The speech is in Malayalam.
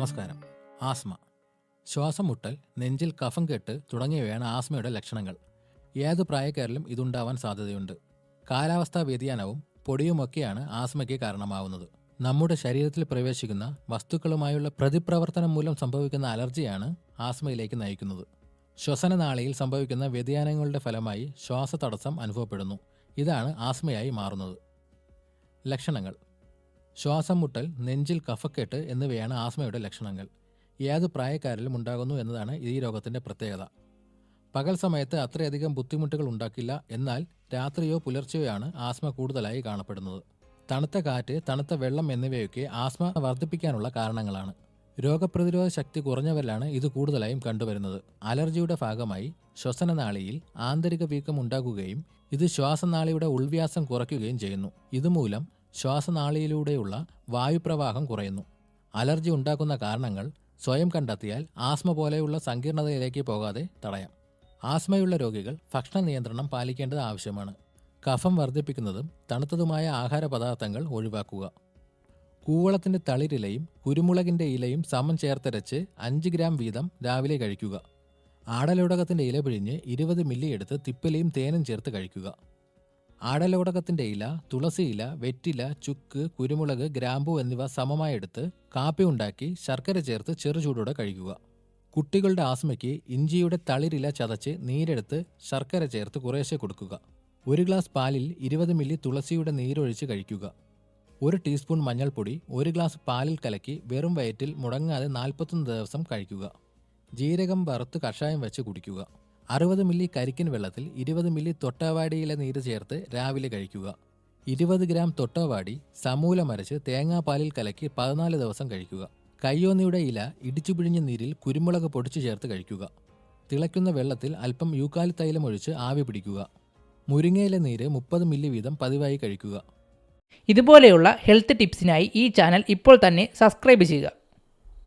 നമസ്കാരം. ആസ്മ, ശ്വാസം മുട്ടൽ, നെഞ്ചിൽ കഫം കെട്ട് തുടങ്ങിയവയാണ് ആസ്മയുടെ ലക്ഷണങ്ങൾ. ഏത് പ്രായക്കാരിലും ഇതുണ്ടാവാൻ സാധ്യതയുണ്ട്. കാലാവസ്ഥാ വ്യതിയാനവും പൊടിയുമൊക്കെയാണ് ആസ്മയ്ക്ക് കാരണമാവുന്നത്. നമ്മുടെ ശരീരത്തിൽ പ്രവേശിക്കുന്ന വസ്തുക്കളുമായുള്ള പ്രതിപ്രവർത്തനം മൂലം സംഭവിക്കുന്ന അലർജിയാണ് ആസ്മയിലേക്ക് നയിക്കുന്നത്. ശ്വസനനാളിയിൽ സംഭവിക്കുന്ന വ്യതിയാനങ്ങളുടെ ഫലമായി ശ്വാസതടസ്സം അനുഭവപ്പെടുന്നു. ഇതാണ് ആസ്മയായി മാറുന്നത്. ലക്ഷണങ്ങൾ: ശ്വാസം മുട്ടൽ, നെഞ്ചിൽ കഫക്കെട്ട് എന്നിവയാണ് ആസ്മയുടെ ലക്ഷണങ്ങൾ. ഏത് പ്രായക്കാരിലും ഉണ്ടാകുന്നു എന്നതാണ് ഈ രോഗത്തിൻ്റെ പ്രത്യേകത. പകൽ സമയത്ത് അത്രയധികം ബുദ്ധിമുട്ടുകൾ ഉണ്ടാക്കില്ല, എന്നാൽ രാത്രിയോ പുലർച്ചെയോയാണ് ആസ്മ കൂടുതലായി കാണപ്പെടുന്നത്. തണുത്ത കാറ്റ്, തണുത്ത വെള്ളം എന്നിവയൊക്കെ ആസ്മ വർദ്ധിപ്പിക്കാനുള്ള കാരണങ്ങളാണ്. രോഗപ്രതിരോധ ശക്തി കുറഞ്ഞവരിലാണ് ഇത് കൂടുതലായും കണ്ടുവരുന്നത്. അലർജിയുടെ ഭാഗമായി ശ്വസനനാളിയിൽ ആന്തരിക വീക്കം ഉണ്ടാകുകയും ഇത് ശ്വാസനാളിയുടെ ഉൾവ്യാസം കുറയ്ക്കുകയും ചെയ്യുന്നു. ഇതുമൂലം ശ്വാസനാളിയിലൂടെയുള്ള വായുപ്രവാഹം കുറയുന്നു. അലർജി ഉണ്ടാക്കുന്ന കാരണങ്ങൾ സ്വയം കണ്ടെത്തിയാൽ ആസ്മ പോലെയുള്ള സങ്കീർണതയിലേക്ക് പോകാതെ തടയാം. ആസ്മയുള്ള രോഗികൾ ഭക്ഷണ നിയന്ത്രണം പാലിക്കേണ്ടത് ആവശ്യമാണ്. കഫം വർദ്ധിപ്പിക്കുന്നതും തണുത്തതുമായ ആഹാര പദാർത്ഥങ്ങൾ ഒഴിവാക്കുക. കൂവളത്തിൻ്റെ തളിരിലയും കുരുമുളകിൻ്റെ ഇലയും സമം ചേർത്തരച്ച് 5 ഗ്രാം വീതം രാവിലെ കഴിക്കുക. ആടലോടകത്തിൻ്റെ ഇല പിഴിഞ്ഞ് 20 മില്ലി എടുത്ത് തിപ്പലിയും തേനും ചേർത്ത് കഴിക്കുക. ആടലോടകത്തിൻ്റെ ഇല, തുളസിയില, വെറ്റില, ചുക്ക്, കുരുമുളക്, ഗ്രാമ്പൂ എന്നിവ സമമായി എടുത്ത് കാപ്പി ഉണ്ടാക്കി ശർക്കര ചേർത്ത് ചെറുചൂടോടെ കഴിക്കുക. കുട്ടികളുടെ ആസ്മയ്ക്ക് ഇഞ്ചിയുടെ തളിരില ചതച്ച് നീരെടുത്ത് ശർക്കര ചേർത്ത് കുറേശ്ശെ കൊടുക്കുക. 1 ഗ്ലാസ് പാലിൽ 20 മില്ലി തുളസിയുടെ നീരൊഴിച്ച് കഴിക്കുക. 1 ടീസ്പൂൺ മഞ്ഞൾപ്പൊടി 1 ഗ്ലാസ് പാലിൽ കലക്കി വെറും വയറ്റിൽ മുടങ്ങാതെ 41 ദിവസം കഴിക്കുക. ജീരകം വറുത്ത് കഷായം വെച്ച് കുടിക്കുക. 60 മില്ലി കരിക്കിൻ വെള്ളത്തിൽ 20 മില്ലി തൊട്ടാവാടിയിലെ നീര് ചേർത്ത് രാവിലെ കഴിക്കുക. 20 ഗ്രാം തൊട്ടാവാടി സമൂലമരച്ച് തേങ്ങാപ്പാലിൽ കലക്കി 14 ദിവസം കഴിക്കുക. കയ്യോന്നിയുടെ ഇല ഇടിച്ചു പിഴിഞ്ഞ നീരിൽ കുരുമുളക് പൊടിച്ചു ചേർത്ത് കഴിക്കുക. തിളയ്ക്കുന്ന വെള്ളത്തിൽ അല്പം യൂക്കാലി തൈലം ഒഴിച്ച് ആവി പിടിക്കുക. മുരിങ്ങയിലെ നീര് 30 മില്ലി വീതം പതിവായി കഴിക്കുക. ഇതുപോലെയുള്ള ഹെൽത്ത് ടിപ്സിനായി ഈ ചാനൽ ഇപ്പോൾ തന്നെ സബ്സ്ക്രൈബ് ചെയ്യുക.